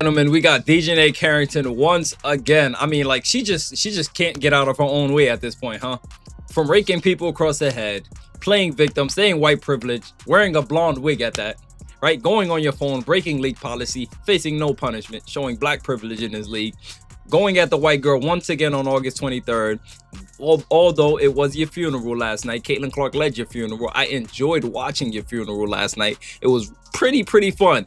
Gentlemen, we got DiJonai Carrington once again. I mean, like she just can't get out of her own way at this point, huh? From raking people across the head, playing victim, saying white privilege, wearing a blonde wig at that, right? Going on your phone, breaking league policy, facing no punishment, showing black privilege in his league, going at the white girl once again on August 23rd. Although it was your funeral last night, Caitlin Clark led your funeral. I enjoyed watching your funeral last night. It was pretty fun.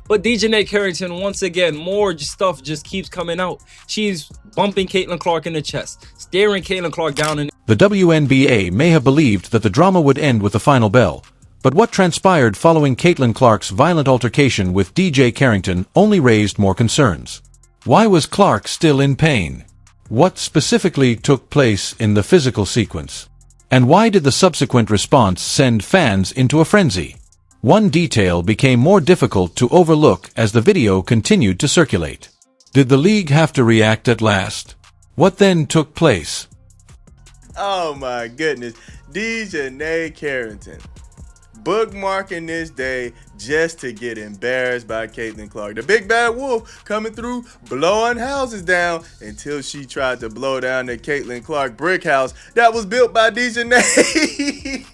But DiJonai Carrington, once again, more stuff just keeps coming out. She's bumping Caitlin Clark in the chest, staring Caitlin Clark down in The WNBA may have believed that the drama would end with the final bell, but what transpired following Caitlin Clark's violent altercation with DJ Carrington only raised more concerns. Why was Clark still in pain? What specifically took place in the physical sequence? And why did the subsequent response send fans into a frenzy? One detail became more difficult to overlook as the video continued to circulate. Did the league have to react at last? What then took place? Oh my goodness, DiJonai Carrington bookmarking this day just to get embarrassed by Caitlin Clark. The big bad wolf coming through, blowing houses down until she tried to blow down the Caitlin Clark brick house that was built by DiJonai.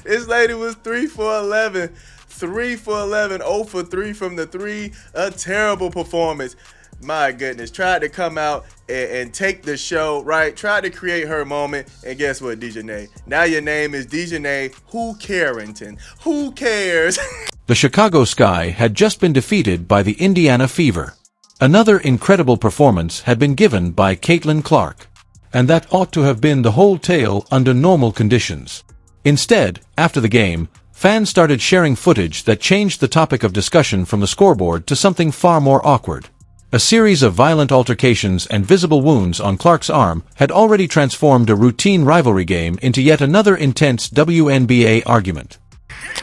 This lady was 3 for 11. 3 for 11, 0 for 3 from the 3. A terrible performance. My goodness, tried to come out and take the show, right? Tried to create her moment, and guess what, DiJonai? Now your name is DiJonai Carrington. Who cares? The Chicago Sky had just been defeated by the Indiana Fever. Another incredible performance had been given by Caitlin Clark. And that ought to have been the whole tale under normal conditions. Instead, after the game, fans started sharing footage that changed the topic of discussion from the scoreboard to something far more awkward. A series of violent altercations and visible wounds on Clark's arm had already transformed a routine rivalry game into yet another intense WNBA argument.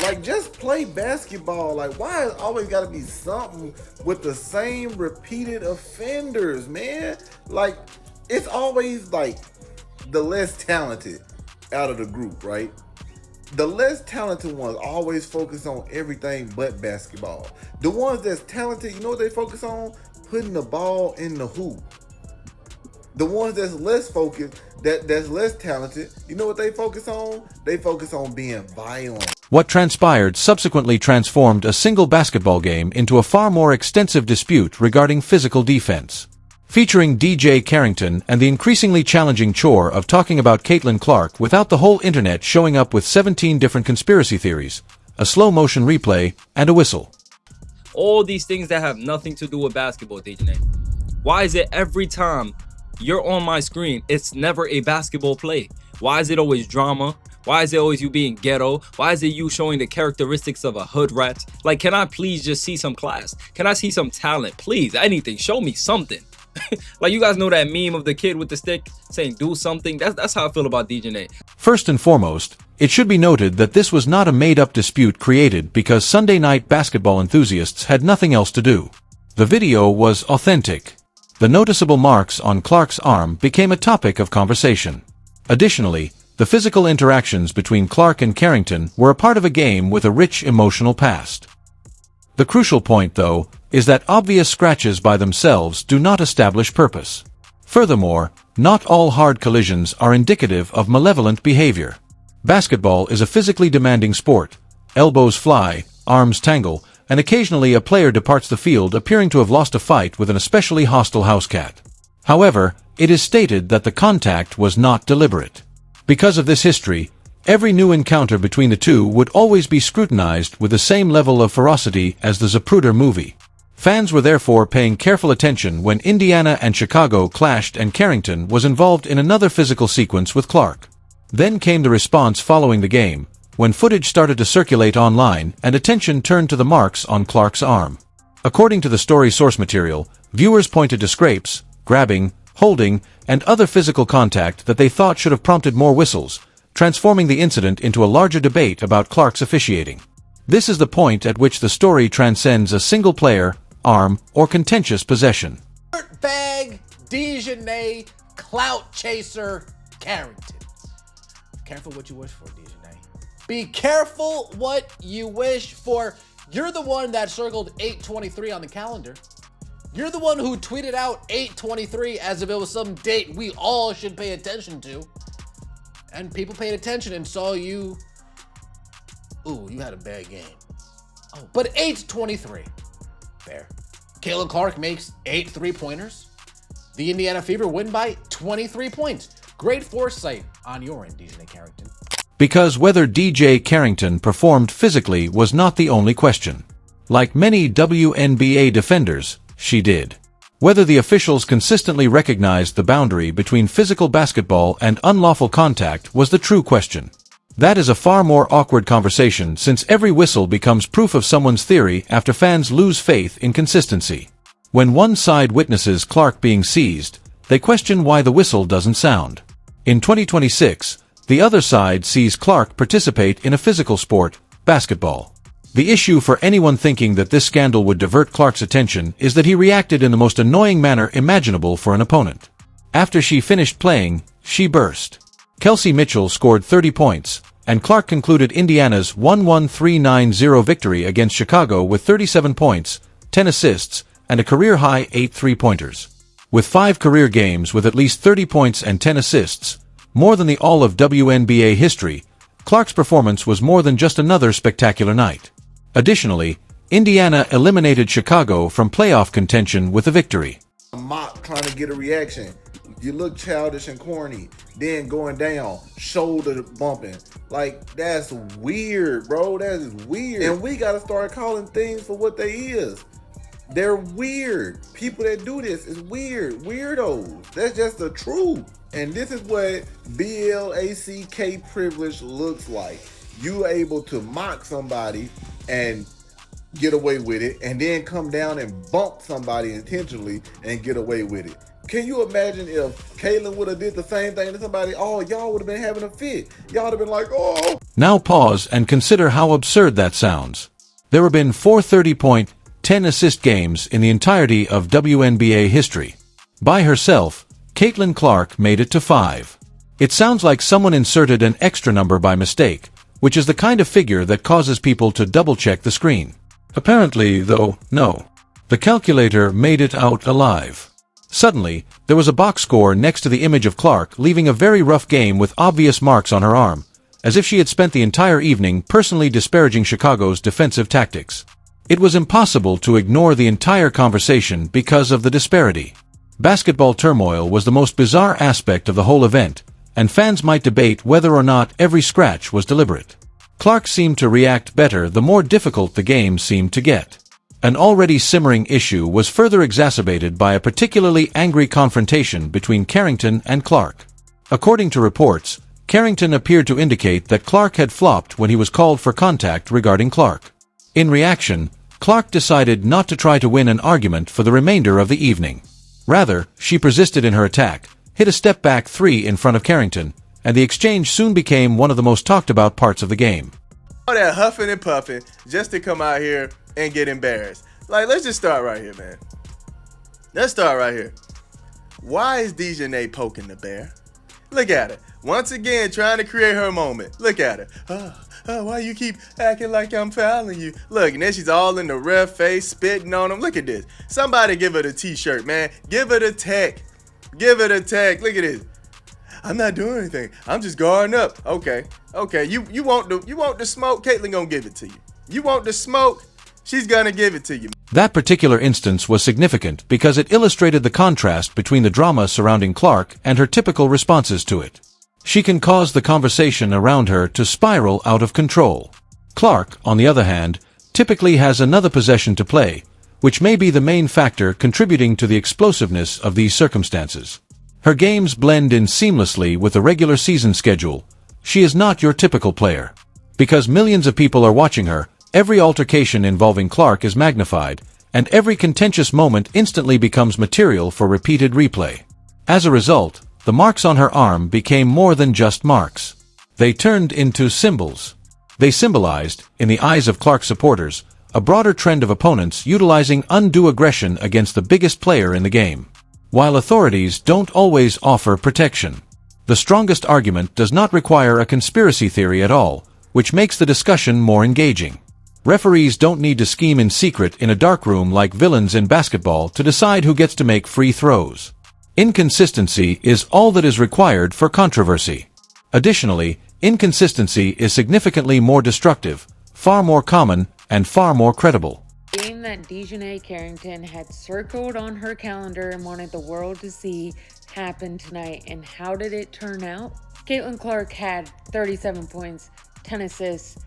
Like, just play basketball. Like, why is always got to be something with the same repeated offenders, man? Like, it's always like the less talented out of the group, right? The less talented ones always focus on everything but basketball. The ones that's talented, you know what they focus on? Putting the ball in the hoop. The ones that's less focused, that's less talented, you know what they focus on? They focus on being violent. What transpired subsequently transformed a single basketball game into a far more extensive dispute regarding physical defense. Featuring DJ Carrington and the increasingly challenging chore of talking about Caitlin Clark without the whole internet showing up with 17 different conspiracy theories, a slow-motion replay, and a whistle. all these things that have nothing to do with basketball, DiJonai. Why is it every time you're on my screen, it's never a basketball play? Why is it always drama? Why is it always you being ghetto? Why is it you showing the characteristics of a hood rat? Like, can I please just see some class? Can I see some talent? Please, anything. Show me something. Like, you guys know that meme of the kid with the stick saying do something? That's how I feel about DiJonai. First and foremost, it should be noted that this was not a made-up dispute created because Sunday night basketball enthusiasts had nothing else to do. The video was authentic. The noticeable marks on Clark's arm became a topic of conversation. Additionally, the physical interactions between Clark and Carrington were a part of a game with a rich emotional past. The crucial point, though, is that obvious scratches by themselves do not establish purpose. Furthermore, not all hard collisions are indicative of malevolent behavior. Basketball is a physically demanding sport. Elbows fly, arms tangle, and occasionally a player departs the field appearing to have lost a fight with an especially hostile house cat. However, it is stated that the contact was not deliberate. Because of this history, every new encounter between the two would always be scrutinized with the same level of ferocity as the Zapruder movie. Fans were therefore paying careful attention when Indiana and Chicago clashed and Carrington was involved in another physical sequence with Clark. Then came the response following the game, when footage started to circulate online and attention turned to the marks on Clark's arm. According to the story source material, viewers pointed to scrapes, grabbing, holding, and other physical contact that they thought should have prompted more whistles, transforming the incident into a larger debate about Clark's officiating. This is the point at which the story transcends a single player, arm, or contentious possession. Dirtbag, DiJonai, clout chaser, Carrington. Careful what you wish for, DiJonai. Be careful what you wish for, You're the one that circled 8/23 on the calendar. You're the one who tweeted out 8/23 as if it was some date we all should pay attention to. And people paid attention and saw you. Ooh, you had a bad game. Oh, but 8/23. Fair. Caitlin Clark makes 8 3-pointers. The Indiana Fever win by 23 points. Great foresight on your end, DiJonai Carrington. Because whether DJ Carrington performed physically was not the only question. Like many WNBA defenders, she did. Whether the officials consistently recognized the boundary between physical basketball and unlawful contact was the true question. That is a far more awkward conversation since every whistle becomes proof of someone's theory after fans lose faith in consistency. When one side witnesses Clark being seized, they question why the whistle doesn't sound. In 2026, the other side sees Clark participate in a physical sport, basketball. The issue for anyone thinking that this scandal would divert Clark's attention is that he reacted in the most annoying manner imaginable for an opponent. After she finished playing, she burst. Kelsey Mitchell scored 30 points, and Clark concluded Indiana's 1-1-3-9-0 victory against Chicago with 37 points, 10 assists, and a career-high 8 3-pointers. With 5 career games with at least 30 points and 10 assists, more than the all of WNBA history, Clark's performance was more than just another spectacular night. Additionally, Indiana eliminated Chicago from playoff contention with a victory. Mock trying to get a reaction. You look childish and corny. Then going down, shoulder bumping. Like, that's weird, bro. That is weird. And we got to start calling things for what they is. They're weird. People that do this is weird. Weirdos. That's just the truth. And this is what BLACK privilege looks like. You able to mock somebody and get away with it, and then come down and bump somebody intentionally and get away with it. Can you imagine if Caitlin would have did the same thing to somebody? Oh, y'all would have been having a fit. Y'all would have been like, oh. Now pause and consider how absurd that sounds. There have been 4 30-point, 10-assist games in the entirety of WNBA history. By herself, Caitlin Clark made it to 5. It sounds like someone inserted an extra number by mistake, which is the kind of figure that causes people to double-check the screen. Apparently, though, no. The calculator made it out alive. Suddenly, there was a box score next to the image of Clark leaving a very rough game with obvious marks on her arm, as if she had spent the entire evening personally disparaging Chicago's defensive tactics. It was impossible to ignore the entire conversation because of the disparity. Basketball turmoil was the most bizarre aspect of the whole event, and fans might debate whether or not every scratch was deliberate. Clark seemed to react better the more difficult the game seemed to get. An already simmering issue was further exacerbated by a particularly angry confrontation between Carrington and Clark. According to reports, Carrington appeared to indicate that Clark had flopped when he was called for contact regarding Clark. In reaction, Clark decided not to try to win an argument for the remainder of the evening. Rather, she persisted in her attack, hit a step-back 3 in front of Carrington, and the exchange soon became one of the most talked-about parts of the game. All that huffing and puffing just to come out here and get embarrassed. Like, let's just start right here, man. Let's start right here. Why is DiJonai poking the bear? Look at her. Once again, trying to create her moment. Look at her. Why you keep acting like I'm fouling you? Look, and then she's all in the ref face, spitting on him. Look at this. Somebody give her the t-shirt, man. Give her the tech. Give her the tech. Look at this. I'm not doing anything. I'm just guarding up. Okay. You want the smoke? Caitlin gonna give it to you. You want the smoke? She's gonna give it to you. That particular instance was significant because it illustrated the contrast between the drama surrounding Clark and her typical responses to it. She can cause the conversation around her to spiral out of control. Clark, on the other hand, typically has another possession to play, which may be the main factor contributing to the explosiveness of these circumstances. Her games blend in seamlessly with the regular season schedule. She is not your typical player. Because millions of people are watching her, every altercation involving Clark is magnified, and every contentious moment instantly becomes material for repeated replay. As a result, the marks on her arm became more than just marks. They turned into symbols. They symbolized, in the eyes of Clark supporters, a broader trend of opponents utilizing undue aggression against the biggest player in the game. While authorities don't always offer protection, the strongest argument does not require a conspiracy theory at all, which makes the discussion more engaging. Referees don't need to scheme in secret in a darkroom like villains in basketball to decide who gets to make free throws. Inconsistency is all that is required for controversy. Additionally, inconsistency is significantly more destructive, far more common, and far more credible. Game that DiJonai Carrington had circled on her calendar and wanted the world to see happen tonight. And how did it turn out? Caitlin Clark had 37 points, 10 assists,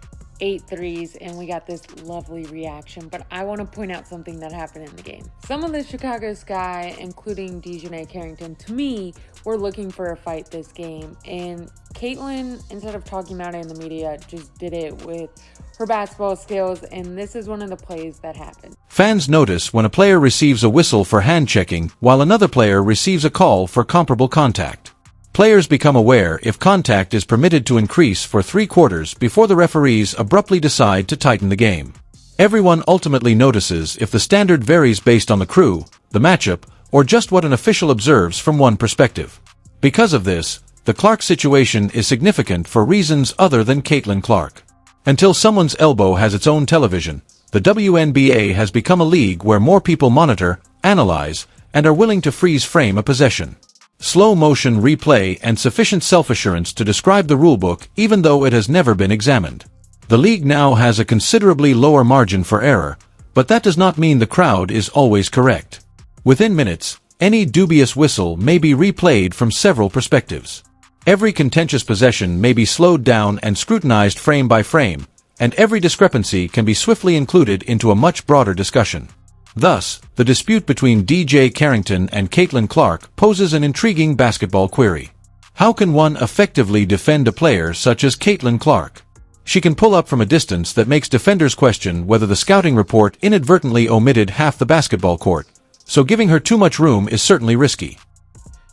8 threes, and we got this lovely reaction. But I want to point out something that happened in the game. Some of the Chicago Sky, including DiJonai Carrington, to me, were looking for a fight this game. And Caitlin, instead of talking about it in the media, just did it with her basketball skills, and this is one of the plays that happened. Fans notice when a player receives a whistle for hand checking while another player receives a call for comparable contact. Players become aware if contact is permitted to increase for 3 quarters before the referees abruptly decide to tighten the game. Everyone ultimately notices if the standard varies based on the crew, the matchup, or just what an official observes from one perspective. Because of this, the Clark situation is significant for reasons other than Caitlin Clark. Until someone's elbow has its own television, the WNBA has become a league where more people monitor, analyze, and are willing to freeze frame a possession. Slow motion replay and sufficient self-assurance to describe the rulebook even though it has never been examined. The league now has a considerably lower margin for error, but that does not mean the crowd is always correct. Within minutes, any dubious whistle may be replayed from several perspectives. Every contentious possession may be slowed down and scrutinized frame by frame, and every discrepancy can be swiftly included into a much broader discussion. Thus, the dispute between Djonai Carrington and Caitlin Clark poses an intriguing basketball query. How can one effectively defend a player such as Caitlin Clark? She can pull up from a distance that makes defenders question whether the scouting report inadvertently omitted half the basketball court, so giving her too much room is certainly risky.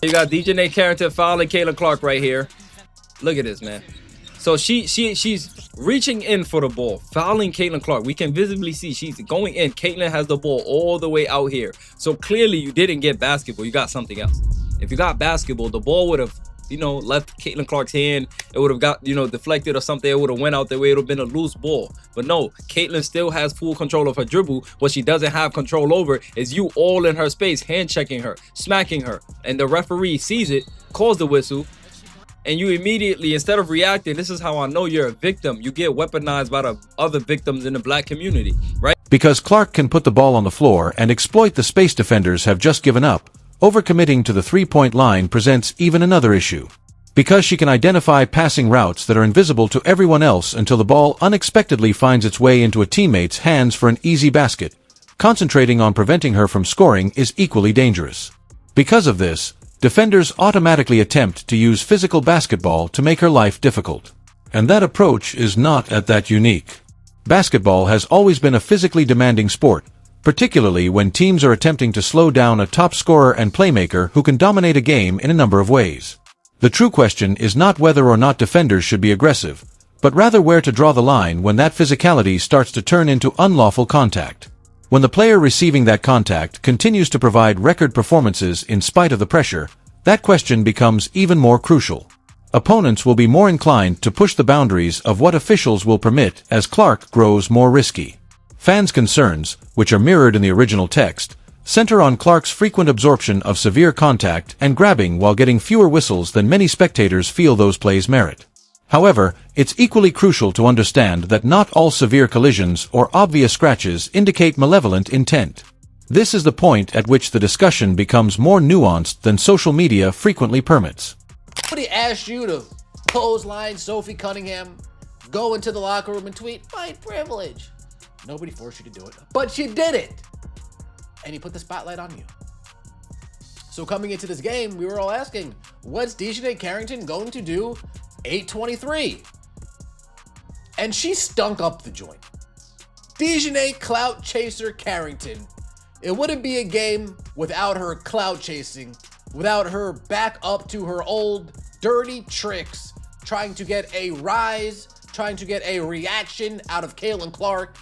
You got Djonai Carrington fouling Caitlin Clark right here. Look at this, man. So she's reaching in for the ball, fouling Caitlin Clark. We can visibly see she's going in. Caitlin has the ball all the way out here. So clearly you didn't get basketball. You got something else. If you got basketball, the ball would have, left Caitlin Clark's hand. It would have got, deflected or something. It would have went out the way. It would have been a loose ball. But no, Caitlin still has full control of her dribble. What she doesn't have control over is you all in her space, hand checking her, smacking her. And the referee sees it, calls the whistle. And you immediately, instead of reacting, this is how I know you're a victim. You get weaponized by the other victims in the black community, right? Because Clark can put the ball on the floor and exploit the space defenders have just given up, overcommitting to the three-point line presents even another issue. Because she can identify passing routes that are invisible to everyone else until the ball unexpectedly finds its way into a teammate's hands for an easy basket, concentrating on preventing her from scoring is equally dangerous. Because of this, defenders automatically attempt to use physical basketball to make her life difficult. And that approach is not that unique. Basketball has always been a physically demanding sport, particularly when teams are attempting to slow down a top scorer and playmaker who can dominate a game in a number of ways. The true question is not whether or not defenders should be aggressive, but rather where to draw the line when that physicality starts to turn into unlawful contact. When the player receiving that contact continues to provide record performances in spite of the pressure, that question becomes even more crucial. Opponents will be more inclined to push the boundaries of what officials will permit as Clark grows more risky. Fans' concerns, which are mirrored in the original text, center on Clark's frequent absorption of severe contact and grabbing while getting fewer whistles than many spectators feel those plays merit. However, it's equally crucial to understand that not all severe collisions or obvious scratches indicate malevolent intent. This is the point at which the discussion becomes more nuanced than social media frequently permits. Somebody asked you to clothesline Sophie Cunningham, go into the locker room and tweet, "White privilege." Nobody forced you to do it, but you did it. And he put the spotlight on you. So coming into this game, we were all asking, what's Djonai Carrington going to do 8-23? And she stunk up the joint. Djonai Clout Chaser Carrington. It wouldn't be a game without her clout chasing, without her back up to her old dirty tricks, trying to get a rise, trying to get a reaction out of Caitlin Clark.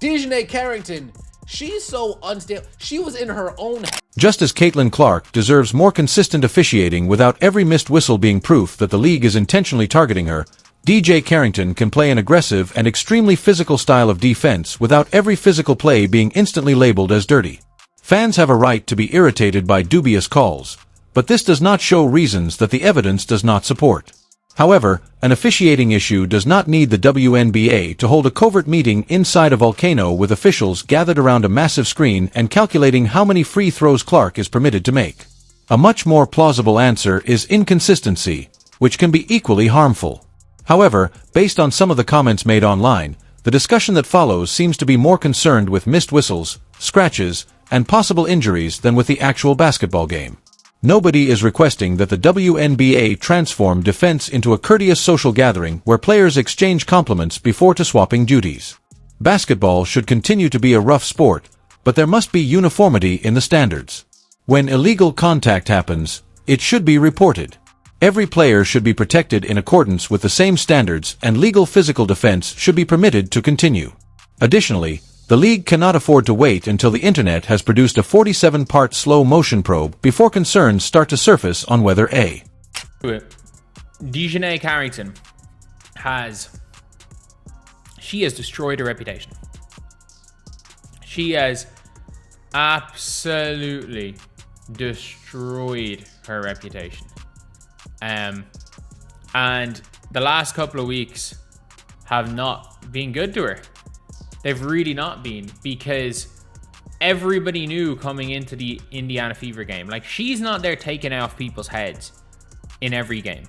Djonai Carrington, she's so unstable. She was in her own. Just as Caitlin Clark deserves more consistent officiating without every missed whistle being proof that the league is intentionally targeting her, DJai Carrington can play an aggressive and extremely physical style of defense without every physical play being instantly labeled as dirty. Fans have a right to be irritated by dubious calls, but this does not show reasons that the evidence does not support. However, an officiating issue does not need the WNBA to hold a covert meeting inside a volcano with officials gathered around a massive screen and calculating how many free throws Clark is permitted to make. A much more plausible answer is inconsistency, which can be equally harmful. However, based on some of the comments made online, the discussion that follows seems to be more concerned with missed whistles, scratches, and possible injuries than with the actual basketball game. Nobody is requesting that the WNBA transform defense into a courteous social gathering where players exchange compliments before swapping duties. Basketball should continue to be a rough sport, but there must be uniformity in the standards. When illegal contact happens, it should be reported. Every player should be protected in accordance with the same standards, and legal physical defense should be permitted to continue. Additionally, the league cannot afford to wait until the internet has produced a 47-part slow-motion probe before concerns start to surface on whether A. DiJonai Carrington has destroyed her reputation. She has absolutely destroyed her reputation. And the last couple of weeks have not been good to her. They've really not been, because everybody knew coming into the Indiana Fever game, like, she's not there taking off people's heads in every game.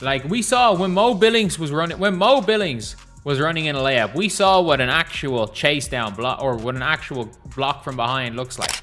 Like, we saw when Mo Billings was running in a layup, we saw what an actual chase down block, or what an actual block from behind looks like.